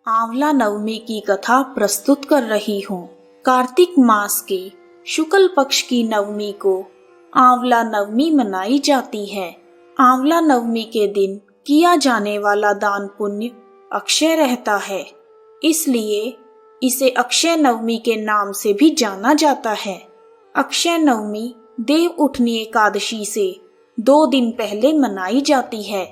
आंवला नवमी की कथा प्रस्तुत कर रही हूँ। कार्तिक मास के शुक्ल पक्ष की नवमी को आंवला नवमी मनाई जाती है। आंवला नवमी के दिन किया जाने वाला दान पुण्य अक्षय रहता है, इसलिए इसे अक्षय नवमी के नाम से भी जाना जाता है। अक्षय नवमी देव उठनी एकादशी से 2 दिन पहले मनाई जाती है।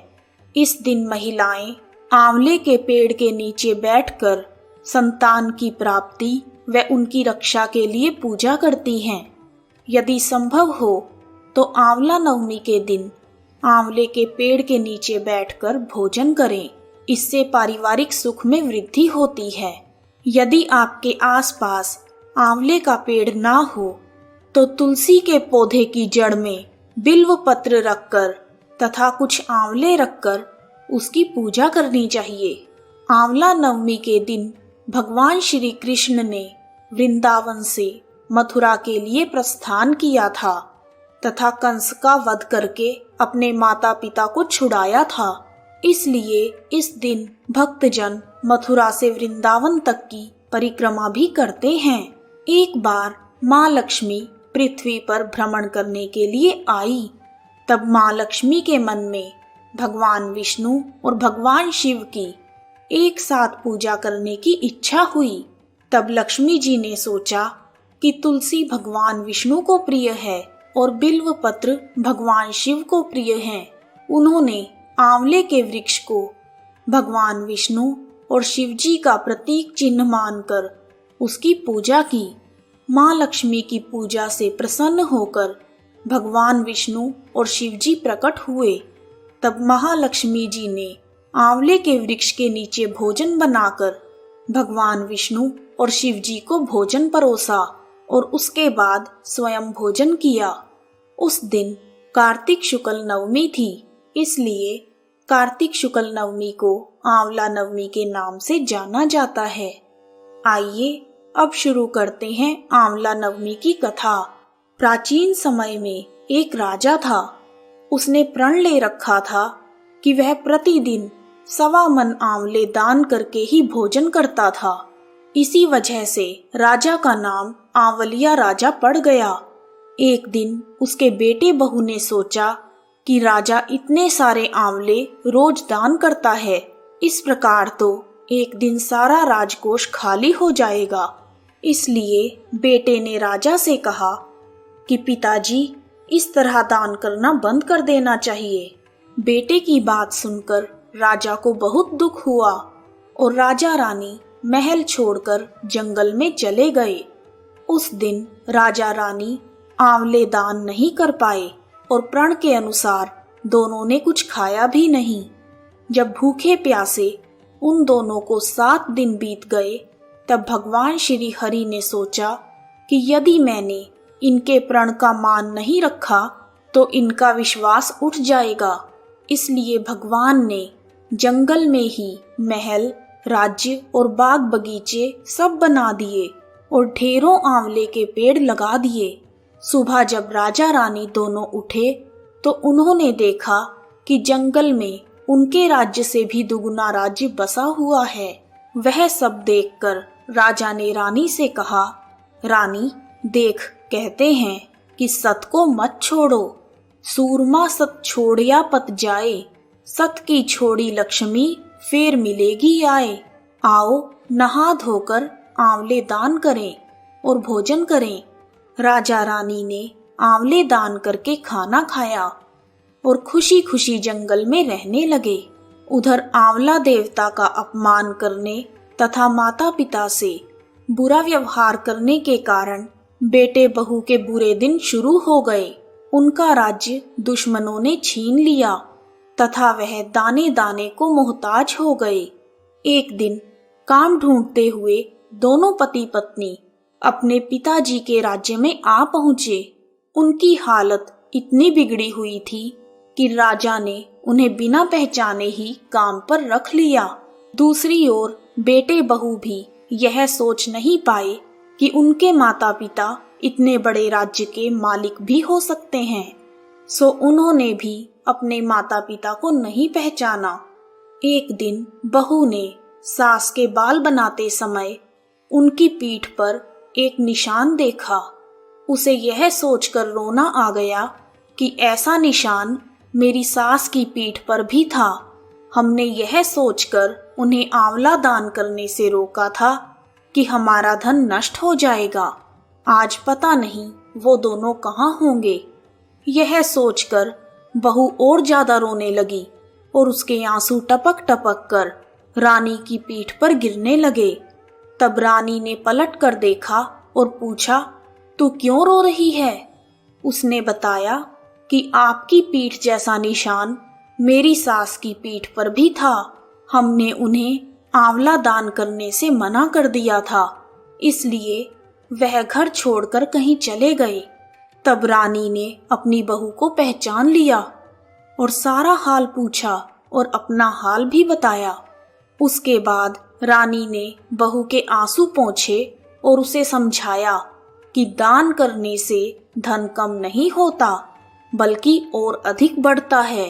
इस दिन महिलाएं आंवले के पेड़ के नीचे बैठकर संतान की प्राप्ति व उनकी रक्षा के लिए पूजा करती हैं। यदि संभव हो तो आंवला नवमी के दिन आंवले के पेड़ के नीचे बैठकर भोजन करें, इससे पारिवारिक सुख में वृद्धि होती है। यदि आपके आसपास आंवले का पेड़ ना हो तो तुलसी के पौधे की जड़ में बिल्व पत्र रखकर तथा कुछ आंवले रखकर उसकी पूजा करनी चाहिए। आंवला नवमी के दिन भगवान श्री कृष्ण ने वृंदावन से मथुरा के लिए प्रस्थान किया था तथा कंस का वध करके अपने माता पिता को छुड़ाया था। इसलिए इस दिन भक्तजन मथुरा से वृंदावन तक की परिक्रमा भी करते हैं। एक बार माँ लक्ष्मी पृथ्वी पर भ्रमण करने के लिए आई। तब माँ लक्ष्मी के मन में भगवान विष्णु और भगवान शिव की एक साथ पूजा करने की इच्छा हुई। तब लक्ष्मी जी ने सोचा कि तुलसी भगवान विष्णु को प्रिय है और बिल्व पत्र भगवान शिव को प्रिय हैं। उन्होंने आंवले के वृक्ष को भगवान विष्णु और शिव जी का प्रतीक चिन्ह मानकर उसकी पूजा की। माँ लक्ष्मी की पूजा से प्रसन्न होकर भगवान विष्णु और शिव जी प्रकट हुए। तब महालक्ष्मी जी ने आंवले के वृक्ष के नीचे भोजन बनाकर भगवान विष्णु और शिव जी को भोजन परोसा और उसके बाद स्वयं भोजन किया। उस दिन कार्तिक शुक्ल नवमी थी, इसलिए कार्तिक शुक्ल नवमी को आंवला नवमी के नाम से जाना जाता है। आइए अब शुरू करते हैं आंवला नवमी की कथा। प्राचीन समय में एक राजा था। उसने प्रण ले रखा था कि वह प्रतिदिन 1.25 मन आंवले दान करके ही भोजन करता था। इसी वजह से राजा का नाम आंवलिया राजा पड़ गया। एक दिन उसके बेटे बहू ने सोचा कि राजा इतने सारे आंवले रोज दान करता है, इस प्रकार तो एक दिन सारा राजकोष खाली हो जाएगा। इसलिए बेटे ने राजा से कहा कि पिताजी, इस तरह दान करना बंद कर देना चाहिए। बेटे की बात सुनकर राजा को बहुत दुख हुआ और राजा रानी महल छोड़कर जंगल में चले गए। उस दिन राजा रानी आंवले दान नहीं कर पाए और प्रण के अनुसार दोनों ने कुछ खाया भी नहीं। जब भूखे प्यासे उन दोनों को 7 दिन बीत गए, तब भगवान श्री हरि ने सोचा कि यदि मैंने इनके प्रण का मान नहीं रखा तो इनका विश्वास उठ जाएगा। इसलिए भगवान ने जंगल में ही महल, राज्य और बाग बगीचे सब बना दिए और ढेरों आंवले के पेड़ लगा दिए। सुबह जब राजा रानी दोनों उठे तो उन्होंने देखा कि जंगल में उनके राज्य से भी दुगुना राज्य बसा हुआ है। वह सब देखकर राजा ने रानी से कहा, रानी देख, कहते हैं कि सत को मत छोड़ो, सूरमा सत छोड़िया पत जाए, सत की छोड़ी लक्ष्मी फिर मिलेगी आए। आओ नहा धोकर आंवले दान करें और भोजन करें। राजा रानी ने आंवले दान करके खाना खाया और खुशी खुशी जंगल में रहने लगे। उधर आंवला देवता का अपमान करने तथा माता पिता से बुरा व्यवहार करने के कारण बेटे बहू के बुरे दिन शुरू हो गए। उनका राज्य दुश्मनों ने छीन लिया तथा वह दाने दाने को मोहताज हो गए। एक दिन काम ढूंढते हुए दोनों पति पत्नी अपने पिताजी के राज्य में आ पहुंचे। उनकी हालत इतनी बिगड़ी हुई थी कि राजा ने उन्हें बिना पहचाने ही काम पर रख लिया। दूसरी ओर बेटे बहू भी यह सोच नहीं पाए कि उनके माता पिता इतने बड़े राज्य के मालिक भी हो सकते हैं, सो उन्होंने भी अपने माता पिता को नहीं पहचाना। एक दिन बहू ने सास के बाल बनाते समय उनकी पीठ पर एक निशान देखा। उसे यह सोचकर रोना आ गया कि ऐसा निशान मेरी सास की पीठ पर भी था। हमने यह सोचकर उन्हें आंवला दान करने से रोका था कि हमारा धन नष्ट हो जाएगा। आज पता नहीं वो दोनों कहाँ होंगे। यह सोचकर बहू और ज्यादा रोने लगी और उसके आंसू टपक टपक कर रानी की पीठ पर गिरने लगे। तब रानी ने पलट कर देखा और पूछा, तू क्यों रो रही है? उसने बताया कि आपकी पीठ जैसा निशान मेरी सास की पीठ पर भी था। हमने उन्हें आंवला दान करने से मना कर दिया था, इसलिए वह घर छोड़कर कहीं चले गए। तब रानी ने अपनी बहू को पहचान लिया और सारा हाल पूछा और अपना हाल भी बताया। उसके बाद रानी ने बहू के आंसू पोंछे और उसे समझाया कि दान करने से धन कम नहीं होता बल्कि और अधिक बढ़ता है।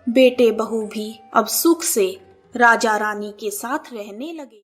बेटे बहू भी अब सुख से राजा रानी के साथ रहने लगे।